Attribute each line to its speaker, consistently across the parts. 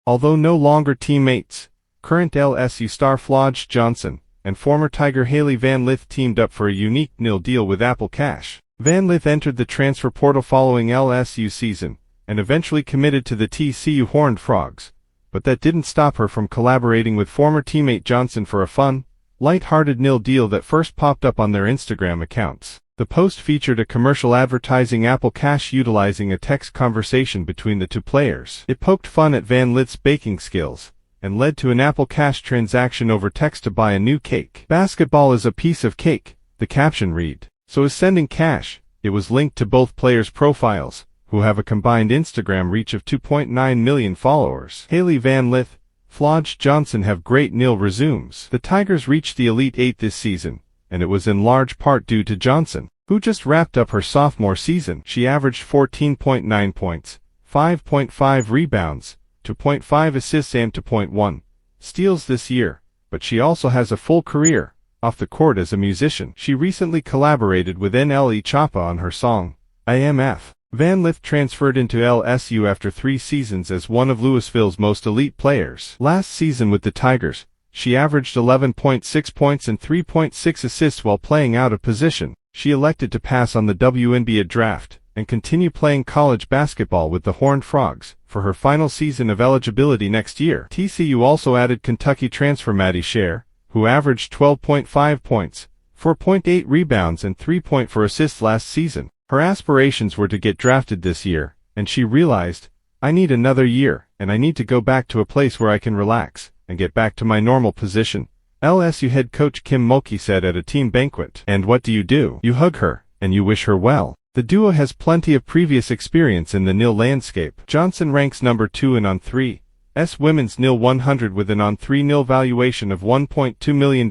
Speaker 1: Although no longer teammates, current LSU star Flau'jae Johnson and former Tiger Hailey van Lith teamed up for a unique NIL deal with Apple Cash. Van Lith entered the transfer portal following LSU season and eventually committed to the TCU Horned Frogs, but that didn't stop her from collaborating with former teammate Johnson for a fun, light-hearted NIL deal that first popped up on their Instagram accounts. The post featured a commercial advertising Apple Cash utilizing a text conversation between the two players. It poked fun at Van Lith's baking skills and led to an Apple Cash transaction over text to buy a new cake. "Basketball is a piece of cake," the caption read. So is sending cash. It was linked to both players' profiles, who have a combined Instagram reach of 2.9 million followers. Hailey van Lith, Flau'jae Johnson have great NIL resumes. The Tigers reached the Elite Eight this season, and it was in large part due to Johnson, who just wrapped up her sophomore season. She averaged 14.9 points, 5.5 rebounds, 2.5 assists and 2.1 steals this year, but she also has a full career off the court as a musician. She recently collaborated with NLE Choppa on her song, IMF. Van Lith transferred into LSU after 3 seasons as one of Louisville's most elite players. Last season with the Tigers, she averaged 11.6 points and 3.6 assists while playing out of position. She elected to pass on the WNBA Draft and continue playing college basketball with the Horned Frogs for her final season of eligibility next year. TCU also added Kentucky transfer Maddie Scherr, who averaged 12.5 points, 4.8 rebounds and 3.4 assists last season. Her aspirations were to get drafted this year, and she realized, "I need another year, and I need to go back to a place where I can relax and get back to my normal position," LSU head coach Kim Mulkey said at a team banquet. And what do? You hug her, and you wish her well. The duo has plenty of previous experience in the NIL landscape. Johnson ranks number 2 in On3's Women's NIL 100 with an On3 NIL valuation of $1.2 million,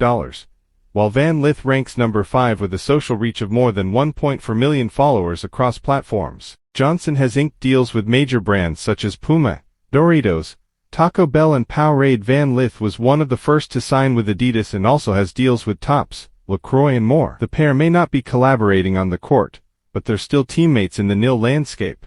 Speaker 1: while Van Lith ranks number 5 with a social reach of more than 1.4 million followers across platforms. Johnson has inked deals with major brands such as Puma, Doritos, Taco Bell and Powerade. Van Lith was one of the first to sign with Adidas and also has deals with Topps, LaCroix and more. The pair may not be collaborating on the court, but they're still teammates in the NIL landscape.